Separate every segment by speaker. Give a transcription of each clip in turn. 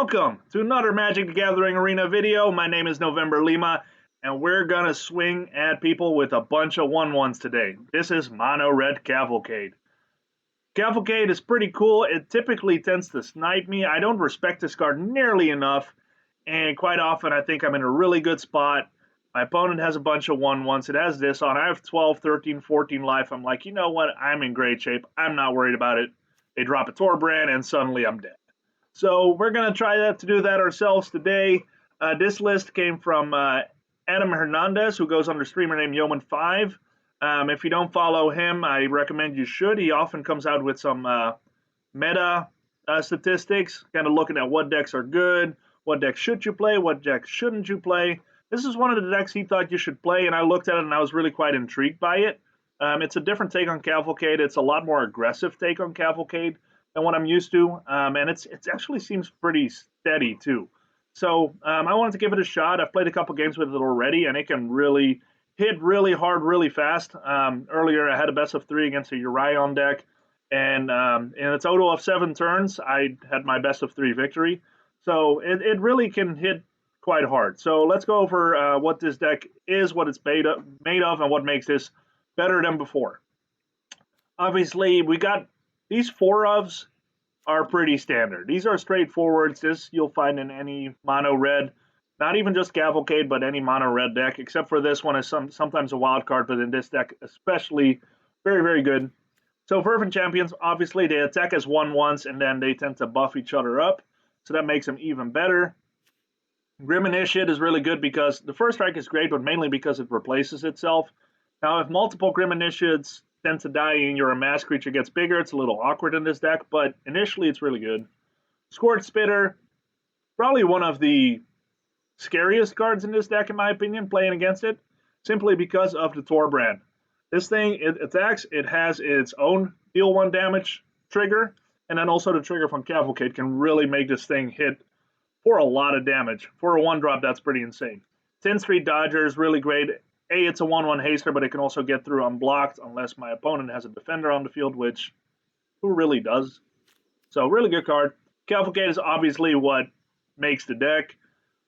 Speaker 1: Welcome to another Magic the Gathering Arena video. My name is November Lima, and we're gonna swing at people with a bunch of 1/1s today. This is Mono Red Cavalcade. Cavalcade is pretty cool. It typically tends to snipe me. I don't respect this card nearly enough, and quite often I think I'm in a really good spot. My opponent has a bunch of 1/1s. It has this on. I have 12, 13, 14 life. I'm like, you know what? I'm in great shape. I'm not worried about it. They drop a Torbran, and suddenly I'm dead. So we're going to try to do that ourselves today. This list came from Adam Hernandez, who goes under streamer name Yeoman5. If you don't follow him, I recommend you should. He often comes out with some meta statistics, kind of looking at what decks are good, what decks should you play, what decks shouldn't you play. This is one of the decks he thought you should play, and I looked at it and I was really quite intrigued by it. It's a different take on Cavalcade. It's a lot more aggressive take on Cavalcade than what I'm used to, and it actually seems pretty steady too. So I wanted to give it a shot. I've played a couple games with it already, and it can really hit really hard, really fast. Earlier, I had a best of 3 against a Urion deck, and in a total of 7 turns, I had my best of 3 victory. So it really can hit quite hard. So let's go over what this deck is, what it's made of, and what makes this better than before. Obviously, we got these 4-ofs are pretty standard. These are straightforwards. This you'll find in any mono red, not even just Cavalcade, but any mono red deck, except for this one is sometimes a wild card, but in this deck especially, very, very good. So Fervent Champions, obviously, they attack as 1/1s, and then they tend to buff each other up, so that makes them even better. Grim Initiate is really good because the first strike is great, but mainly because it replaces itself. Now, if multiple Grim Initiates tend to die and your mass creature gets bigger, it's a little awkward in this deck, but initially it's really good. Scorch Spitter, probably one of the scariest cards in this deck, in my opinion, playing against it, simply because of the Torbran. This thing, it attacks, it has its own deal 1 damage trigger, and then also the trigger from Cavalcade can really make this thing hit for a lot of damage. For a 1-drop, that's pretty insane. 10th Street Dodger is really great. It's a 1/1 haster, but it can also get through unblocked unless my opponent has a defender on the field, which who really does? So really good card. Cavalcade is obviously what makes the deck,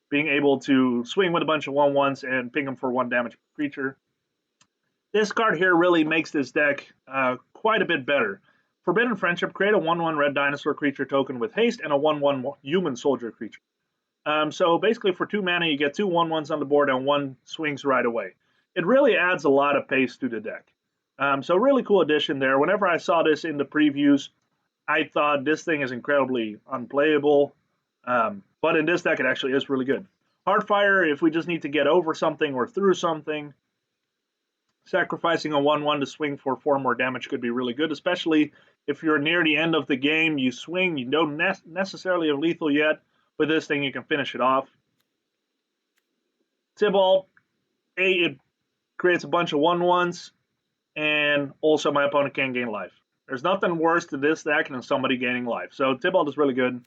Speaker 1: being able to swing with a bunch of 1/1s and ping them for 1 damage creature. This card here really makes this deck quite a bit better. Forbidden Friendship, create a 1/1 red dinosaur creature token with haste and a 1/1 human soldier creature. So basically for 2 mana, you get 2 1/1s on the board and 1 swings right away. It really adds a lot of pace to the deck. So really cool addition there. Whenever I saw this in the previews, I thought this thing is incredibly unplayable. But in this deck, it actually is really good. Heartfire, if we just need to get over something or through something, sacrificing a 1/1 to swing for 4 more damage could be really good, especially if you're near the end of the game, you swing, you don't necessarily have lethal yet. With this thing, you can finish it off. Tibalt, it creates a bunch of 1/1s, and also my opponent can't gain life. There's nothing worse to this deck than somebody gaining life. So Tibalt is really good.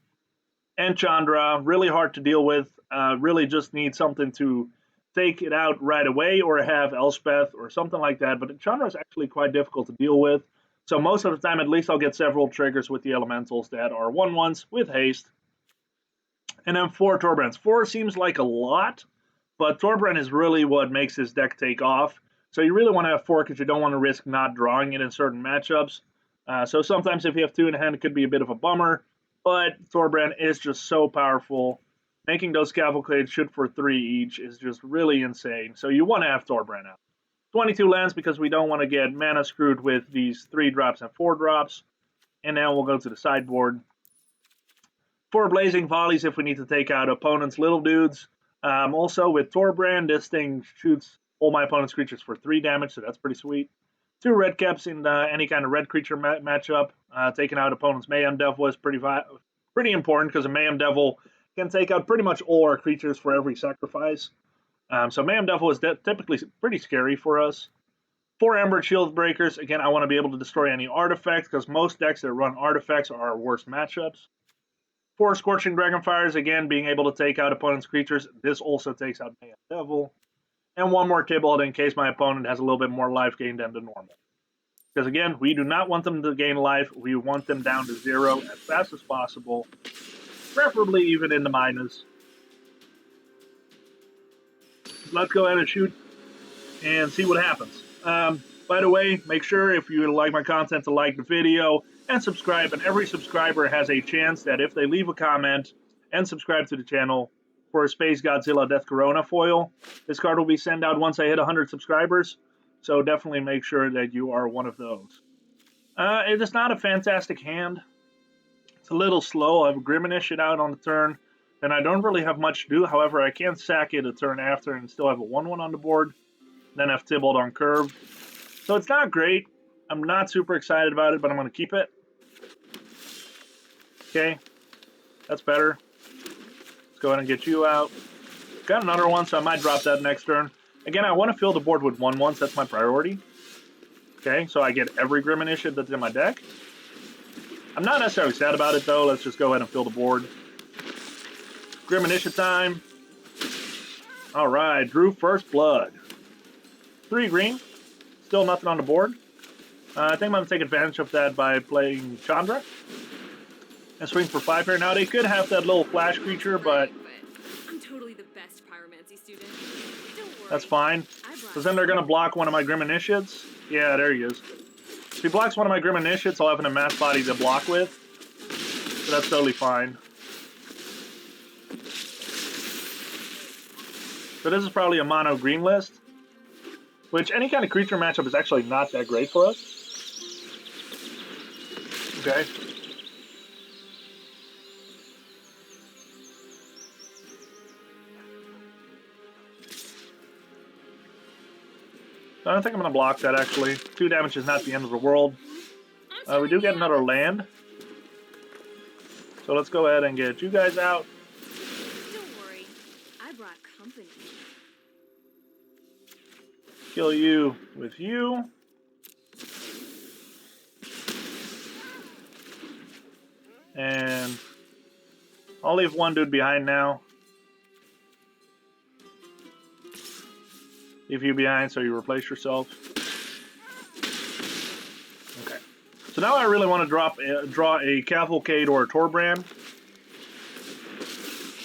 Speaker 1: And Chandra, really hard to deal with. Really just need something to take it out right away or have Elspeth or something like that. But Chandra is actually quite difficult to deal with. So most of the time, at least I'll get several triggers with the elementals that are 1/1s with haste. And then 4 Torbrans. 4 seems like a lot, but Torbran is really what makes this deck take off. So you really want to have 4 because you don't want to risk not drawing it in certain matchups. So sometimes if you have 2 in hand, it could be a bit of a bummer. But Torbran is just so powerful. Making those Cavalcades shoot for 3 each is just really insane. So you want to have Torbran out. 22 lands because we don't want to get mana screwed with these 3-drops and 4-drops. And then we'll go to the sideboard. 4 Blazing Volleys if we need to take out opponents' little dudes. Also with Torbran, this thing shoots all my opponent's creatures for 3 damage, so that's pretty sweet. 2 Redcaps in any kind of red creature matchup. Taking out opponent's Mayhem Devil is pretty important because a Mayhem Devil can take out pretty much all our creatures for every sacrifice. So Mayhem Devil is typically pretty scary for us. 4 Embereth Shieldbreakers. Again, I want to be able to destroy any artifacts because most decks that run artifacts are our worst matchups. 4 Scorching Dragonfires, again, being able to take out opponent's creatures. This also takes out Mayhem Devil. And 1 more Tibalt in case my opponent has a little bit more life gain than the normal. Because again, we do not want them to gain life. We want them down to 0 as fast as possible. preferably even in the minus. Let's go ahead and shoot and see what happens. By the way, make sure if you like my content to like the video and subscribe, and every subscriber has a chance that if they leave a comment and subscribe to the channel for a Space Godzilla Death Corona foil, this card will be sent out once I hit 100 subscribers, so definitely make sure that you are one of those. It is not a fantastic hand. It's a little slow. I have Grimminish it out on the turn, and I don't really have much to do. However, I can sack it a turn after and still have a 1/1 on the board, then have Tibalt on curve. So it's not great. I'm not super excited about it, but I'm going to keep it. Okay, that's better. Let's go ahead and get you out. Got another one, so I might drop that next turn. Again, I want to fill the board with 1/1s. That's my priority. Okay, so I get every Grimminish that's in my deck. I'm not necessarily sad about it, though. Let's just go ahead and fill the board. Grimminish time. All right, drew first blood. 3 green. Still nothing on the board. I think I'm going to take advantage of that by playing Chandra. And swing for 5 here. Now, they could have that little flash creature, but
Speaker 2: I'm totally the best pyromancy student.
Speaker 1: That's fine. Because then they're going to block one of my Grimminish. Yeah, there he is. If he blocks one of my Grimminish, I'll have an amass body to block with. So that's totally fine. So this is probably a mono green list. Which, any kind of creature matchup is actually not that great for us. Okay. I don't think I'm going to block that, actually. 2 damage is not the end of the world. We do get another land. So let's go ahead and get you guys out.
Speaker 2: Don't worry, I brought company.
Speaker 1: Kill you with you. And I'll leave one dude behind now. Leave you behind so you replace yourself. Okay. So now I really want to draw a Cavalcade or a Torbran.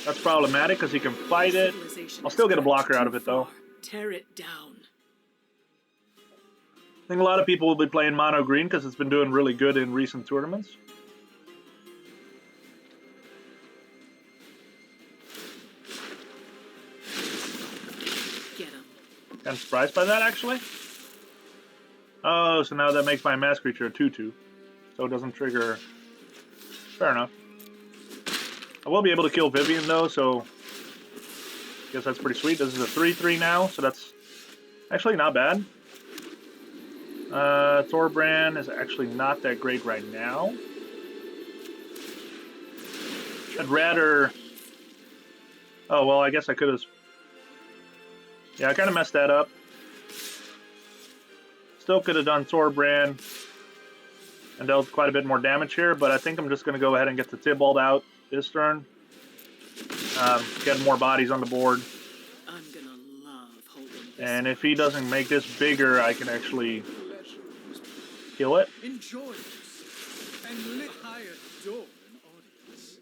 Speaker 1: That's problematic because he can fight it. I'll still get a blocker out of it, though.
Speaker 3: Tear it down.
Speaker 1: I think a lot of people will be playing mono green because it's been doing really good in recent tournaments.
Speaker 3: Get him.
Speaker 1: Kind of surprised by that, actually. Oh, so now that makes my mass creature a 2/2. So it doesn't trigger. Fair enough. I will be able to kill Vivian, though, so I guess that's pretty sweet. This is a 3/3 now, so that's actually not bad. Torbran is actually not that great right now. I'd rather... Oh, well, I guess I could have... Yeah, I kind of messed that up. Still could have done Torbran and dealt quite a bit more damage here, but I think I'm just going to go ahead and get the Tibalt out this turn. Get more bodies on the board.
Speaker 3: I'm gonna love holding this.
Speaker 1: And if he doesn't make this bigger, I can actually kill it.
Speaker 4: Enjoy this and let higher door an audience.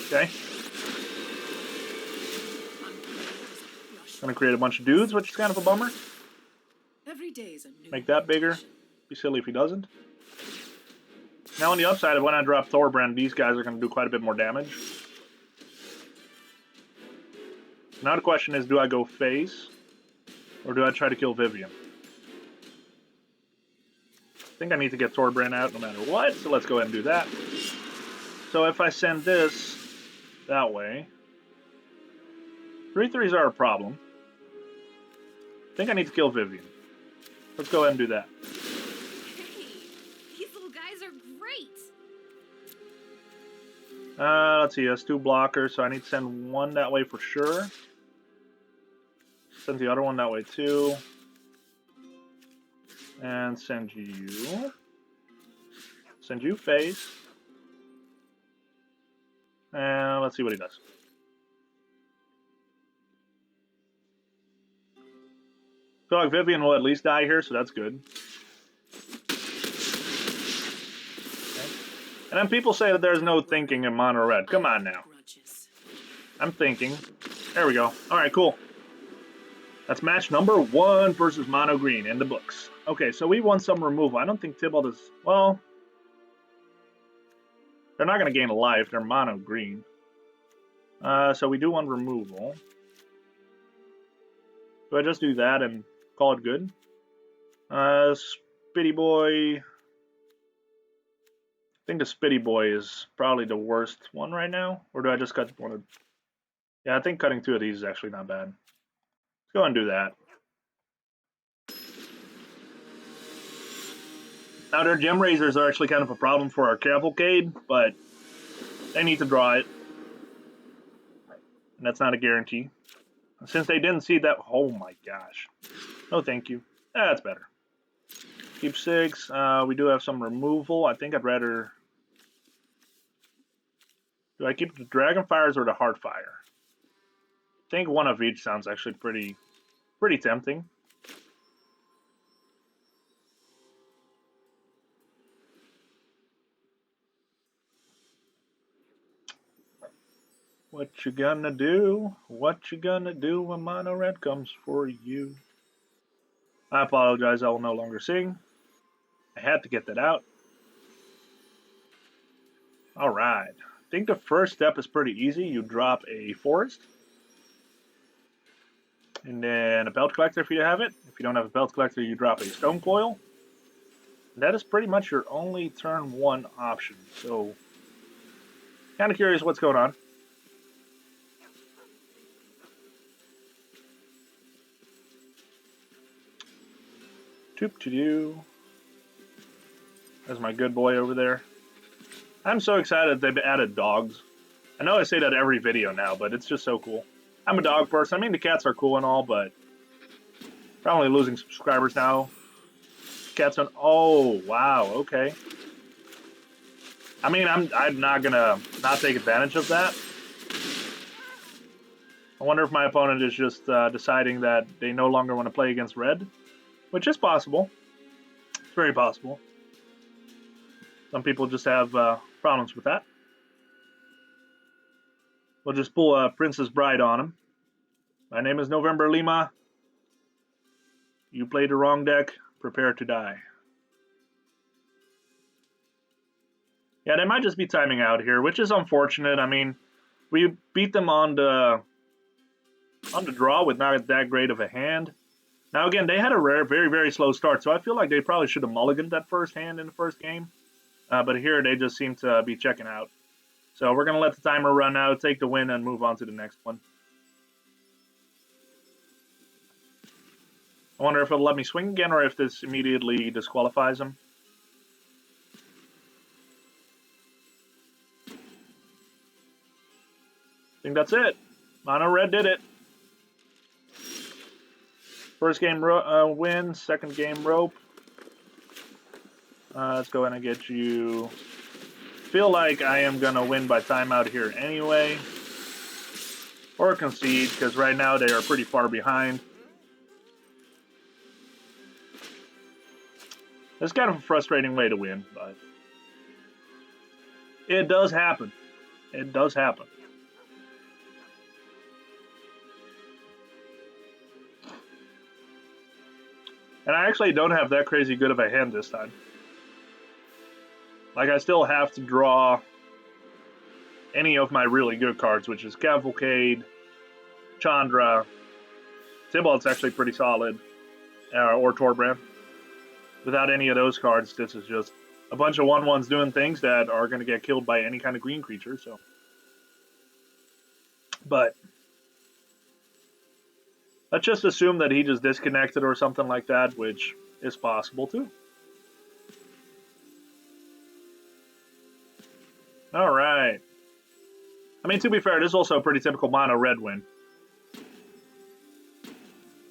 Speaker 1: Okay. Gonna create a bunch of dudes, which is kind of a bummer.
Speaker 3: Every day is a new
Speaker 1: Make that bigger. Be silly if he doesn't. Now on the upside of when I drop Torbran, these guys are gonna do quite a bit more damage. Now the question is, do I go face? Or do I try to kill Vivian? I think I need to get Torbran out no matter what, so let's go ahead and do that. So if I send this that way, 3/3s are a problem. I think I need to kill Vivian. Let's go ahead and do that.
Speaker 2: Hey, these little guys are great.
Speaker 1: Let's see, that's 2 blockers, so I need to send one that way for sure. Send the other one that way too. And send you. Send you face. And let's see what he does. I feel like Vivian will at least die here, so that's good. And then people say that there's no thinking in mono red. Come on now. I'm thinking. There we go. Alright, cool. That's match number 1 versus mono green in the books. Okay, so we won some removal. I don't think Tibalt is... Well... They're not going to gain a life. They're mono green. So we do want removal. Do I just do that and call it good? Spitty Boy... I think the Spitty Boy is probably the worst one right now. Or do I just cut one of... Yeah, I think cutting 2 of these is actually not bad. Let's go and do that. Now, their Gem Razors are actually kind of a problem for our Cavalcade, but they need to draw it. And that's not a guarantee. Since they didn't see that... Oh my gosh. No, thank you. That's better. Keep 6. We do have some removal. I think I'd rather... Do I keep the Dragonfires or the Heartfire? I think one of each sounds actually pretty tempting. What you gonna do? What you gonna do when mono red comes for you? I apologize, I will no longer sing. I had to get that out. Alright. I think the first step is pretty easy. You drop a forest. And then a belt collector if you have it. If you don't have a belt collector, you drop a stone coil. And that is pretty much your only turn 1 option. So, kind of curious what's going on. Toop-to-doo. There's my good boy over there. I'm so excited they've added dogs. I know I say that every video now, but it's just so cool. I'm a dog person. I mean, the cats are cool and all, but probably losing subscribers now. Cats on... Oh, wow, okay. I mean, I'm not gonna not take advantage of that. I wonder if my opponent is just deciding that they no longer want to play against red. Which is possible. It's very possible. Some people just have problems with that. We'll just pull a Princess Bride on him. My name is November Lima. You played the wrong deck. Prepare to die. Yeah, they might just be timing out here, which is unfortunate. I mean, we beat them on the draw with not that great of a hand. Now, again, they had a very, very slow start, so I feel like they probably should have mulliganed that first hand in the first game. But here, they just seem to be checking out. So we're going to let the timer run out, take the win, and move on to the next one. I wonder if it'll let me swing again, or if this immediately disqualifies him. I think that's it. Mono Red did it. First game win, second game rope. Let's go ahead and get you... Feel like I am going to win by timeout here anyway. Or concede, because right now they are pretty far behind. It's kind of a frustrating way to win, but... It does happen. It does happen. And I actually don't have that crazy good of a hand this time. Like, I still have to draw any of my really good cards, which is Cavalcade, Chandra, Tibalt's actually pretty solid, or Torbran. Without any of those cards, this is just a bunch of 1/1s doing things that are going to get killed by any kind of green creature, so. But let's just assume that he just disconnected or something like that, which is possible too. All right. I mean, to be fair, this is also a pretty typical mono red win.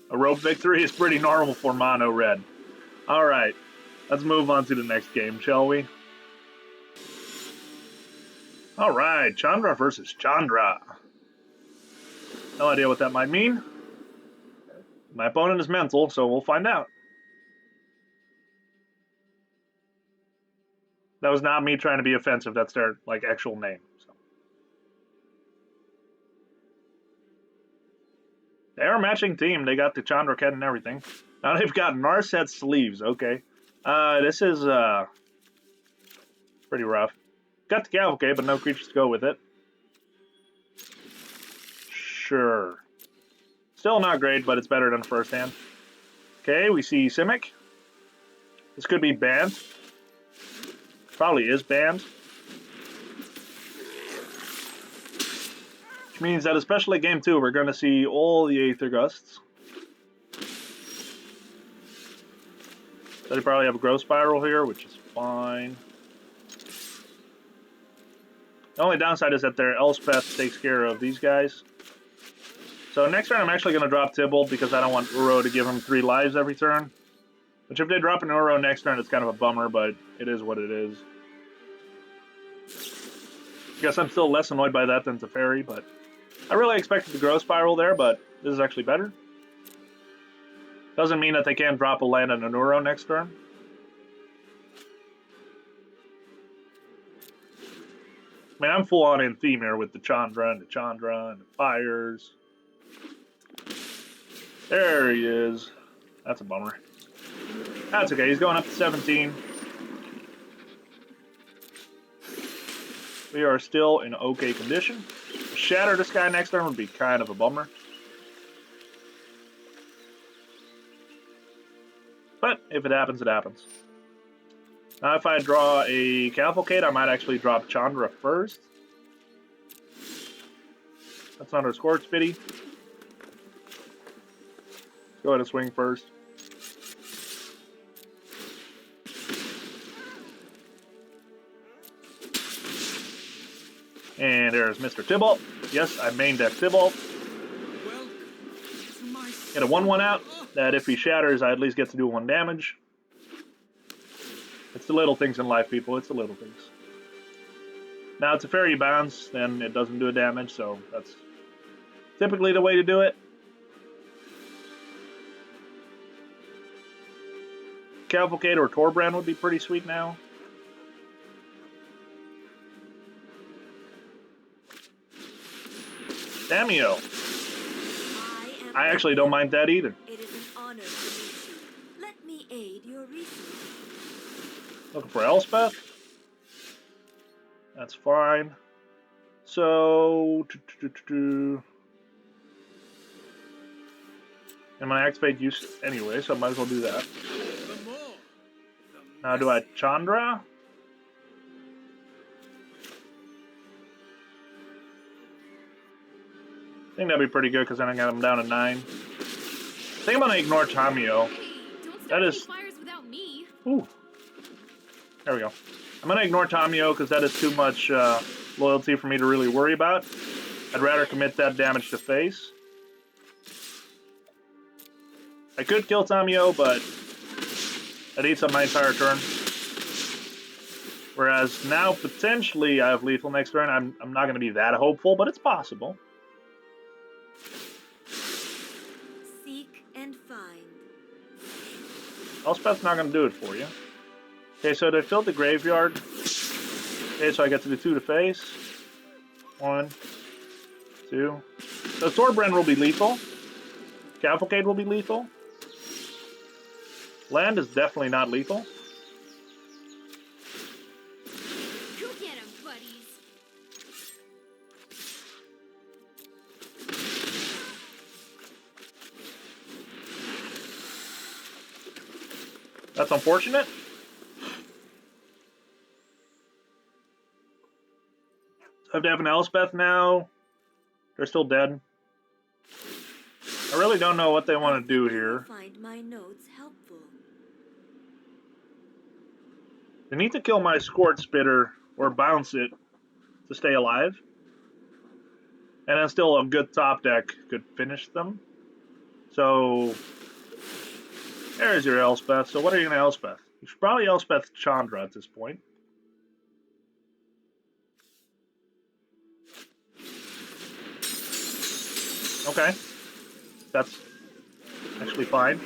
Speaker 1: A rope victory is pretty normal for mono red. All right. Let's move on to the next game, shall we? All right. Chandra versus Chandra. No idea what that might mean. My opponent is mental, so we'll find out. That was not me trying to be offensive. That's their like actual name. So. They are a matching team. They got the Chandra kit and everything. Now they've got Narset sleeves. Okay. This is pretty rough. Got the Cavalcade, but no creatures to go with it. Sure. Still not great, but it's better than first hand. Okay, we see Simic. This could be banned. Probably is banned. Which means that especially game 2, we're going to see all the Aether Gusts. So they probably have a Growth Spiral here, which is fine. The only downside is that their Elspeth takes care of these guys. So next turn I'm actually going to drop Tibalt because I don't want Uro to give him 3 lives every turn. Which if they drop an Uro next turn, it's kind of a bummer, but it is what it is. Guess I'm still less annoyed by that than Teferi, but I really expected the Growth Spiral there, but this is actually better. Doesn't mean that they can't drop a land and an Uro next turn. I mean, I'm full on in theme here with the Chandra and the fires. There he is. That's a bummer. That's okay, he's going up to 17. We are still in okay condition. Shatter this guy next turn would be kind of a bummer. But if it happens, it happens. Now if I draw a Cavalcade, I might actually drop Chandra first. That's not our Scorch Spitter. Go ahead and swing first. And there's Mr. Tibalt. Yes, I main deck Tibalt. Get a 1/1 out. That if he shatters, I at least get to do 1 damage. It's the little things in life, people. It's the little things. Now, it's a fairy bounce, then it doesn't do a damage, so that's typically the way to do it. Cavalcade or Torbran would be pretty sweet now. Damio. I actually don't mind that either.
Speaker 5: It is an honor to meet you. Let me aid your research.
Speaker 1: Looking for Elspeth. That's fine. So, I'm gonna activate use anyway, so I might as well do that. Now, do I Chandra? I think that'd be pretty good because then I got him down to 9. I think I'm gonna ignore Tamio.
Speaker 2: Hey, don't start
Speaker 1: That
Speaker 2: any
Speaker 1: is.
Speaker 2: fires without me.
Speaker 1: Ooh. There we go. I'm gonna ignore Tamio because that is too much loyalty for me to really worry about. I'd rather commit that damage to face. I could kill Tamio, but that eats up my entire turn. Whereas now potentially I have lethal next turn. I'm not gonna be that hopeful, but it's possible.
Speaker 5: Seek and find.
Speaker 1: Elspeth's not gonna do it for you. Okay, so they filled the graveyard. Okay, so I get to do 2 to face. 1, 2. So Torbran will be lethal. Cavalcade will be lethal. Land is definitely not lethal.
Speaker 2: Go get him, buddies.
Speaker 1: That's unfortunate. So I have to have an Elspeth now. They're still dead. I really don't know what they want to do here.
Speaker 5: Find my notes helpful.
Speaker 1: They need to kill my Scorch Spitter or bounce it to stay alive. And then still a good top deck could finish them. So there's your Elspeth. So what are you going to Elspeth? You should probably Elspeth Chandra at this point. Okay. That's actually fine.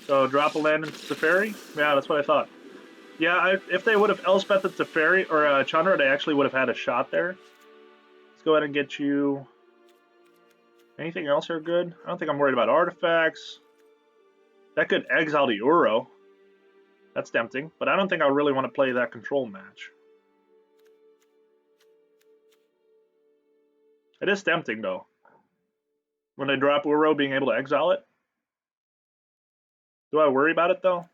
Speaker 1: So drop a land into Teferi? Yeah, that's what I thought. Yeah, if they would have Elspeth to Fairy or Chandra, they actually would have had a shot there. Let's go ahead and get you. Anything else here good? I don't think I'm worried about artifacts. That could exile the Uro. That's tempting, but I don't think I really want to play that control match. It is tempting, though. When they drop Uro, being able to exile it. Do I worry about it, though?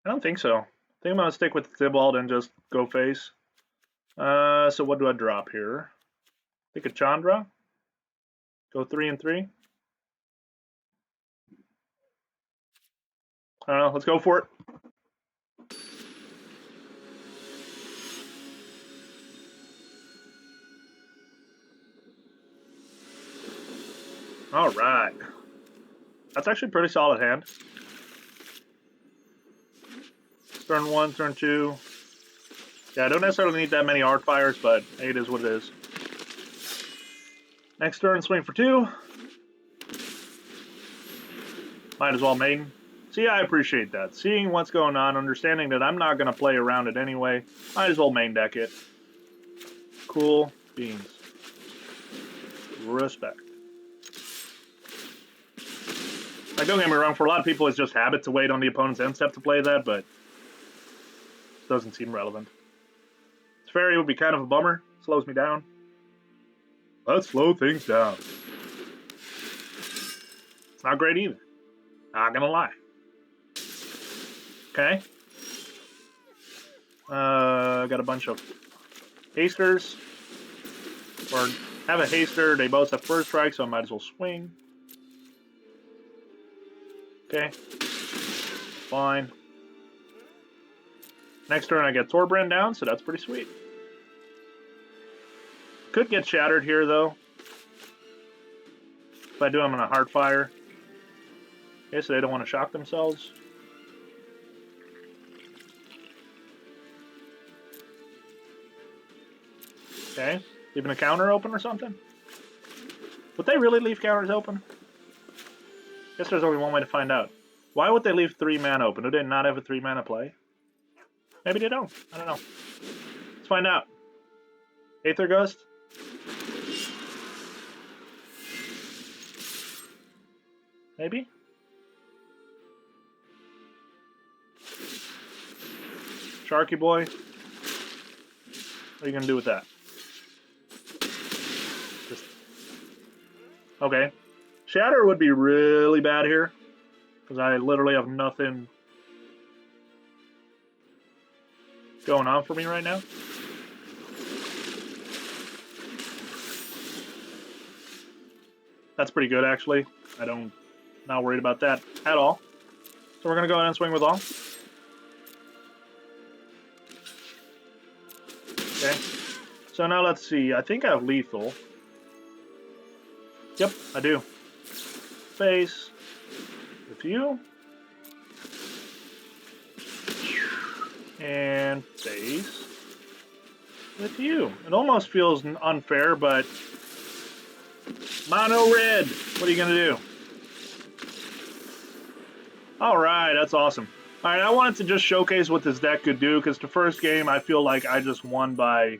Speaker 1: I don't think so. I think I'm going to stick with Tibalt and just go face. So what do I drop here? Think of Chandra. Go 3 and 3. I don't know. Let's go for it. All right. That's actually a pretty solid hand. Turn 1, turn 2. Yeah, I don't necessarily need that many Heartfires, but hey, it is what it is. Next turn, swing for 2. Might as well main. See, I appreciate that. Seeing what's going on, understanding that I'm not going to play around it anyway, might as well main deck it. Cool beans. Respect. Like, don't get me wrong, for a lot of people it's just habit to wait on the opponent's end step to play that, but it doesn't seem relevant. Fairy would be kind of a bummer. Slows me down. Let's slow things down. It's not great either. Not gonna lie. Okay. Got a bunch of hasters. Or have a haster. They both have first strike, so I might as well swing. Okay. Fine. Next turn I get Torbran down, so that's pretty sweet. Could get shattered here, though. If I do, I'm going to Heartfire. Okay, so they don't want to shock themselves. Okay, leaving a counter open or something? Would they really leave counters open? Guess there's only one way to find out. Why would they leave 3 mana open? Do they not have a 3 mana play? Maybe they don't. I don't know. Let's find out. Aether Ghost? Maybe? Sharky Boy? What are you going to do with that? Just... Okay. Shatter would be really bad here. Because I literally have nothing going on for me right now. That's pretty good, actually. Not worried about that at all. So we're going to go ahead and swing with all. Okay. So now let's see. I think I have lethal. Yep, I do. Face. With you. And face. With you. It almost feels unfair, but... Mono red! What are you going to do? Alright, that's awesome. Alright, I wanted to just showcase what this deck could do, because the first game I feel like I just won by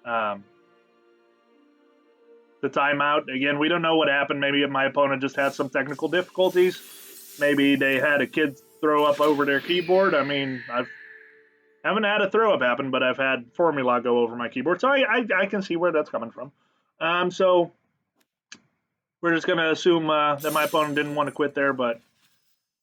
Speaker 1: the timeout. Again, we don't know what happened. Maybe my opponent just had some technical difficulties. Maybe they had a kid throw up over their keyboard. I mean, haven't had a throw up happen, but I've had formula go over my keyboard. So I can see where that's coming from. So we're just going to assume that my opponent didn't want to quit there, but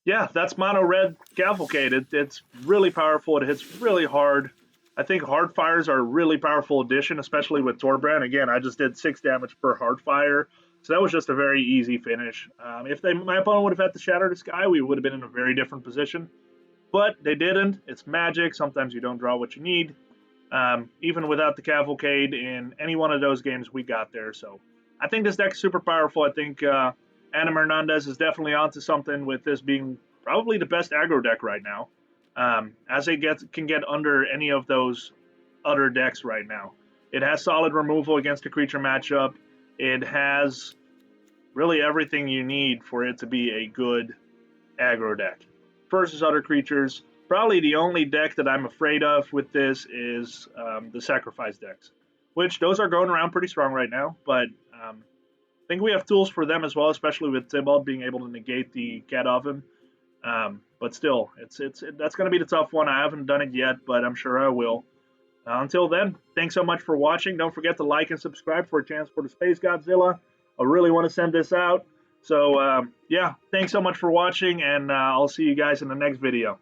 Speaker 1: yeah, that's mono red Cavalcade. It's really powerful. It hits really hard. I think Heartfires are a really powerful addition, especially with Torbran. Again, I just did 6 damage per Heartfire, so that was just a very easy finish. If my opponent would have had to Shatter the Sky, we would have been in a very different position. But they didn't. It's Magic. Sometimes you don't draw what you need. Even without the Cavalcade in any one of those games, we got there. So I think this deck is super powerful. I think Adam Hernandez is definitely onto something with this being probably the best aggro deck right now. As it can get under any of those other decks right now. It has solid removal against a creature matchup. It has really everything you need for it to be a good aggro deck. Versus other creatures, probably the only deck that I'm afraid of with this is the sacrifice decks, which those are going around pretty strong right now, but I think we have tools for them as well, especially with Tibalt being able to negate the Cat of him. But still, that's going to be the tough one. I haven't done it yet, but I'm sure I will. Until then, thanks so much for watching. Don't forget to like and subscribe for a chance for the Space Godzilla. I really want to send this out. So, yeah, thanks so much for watching, and I'll see you guys in the next video.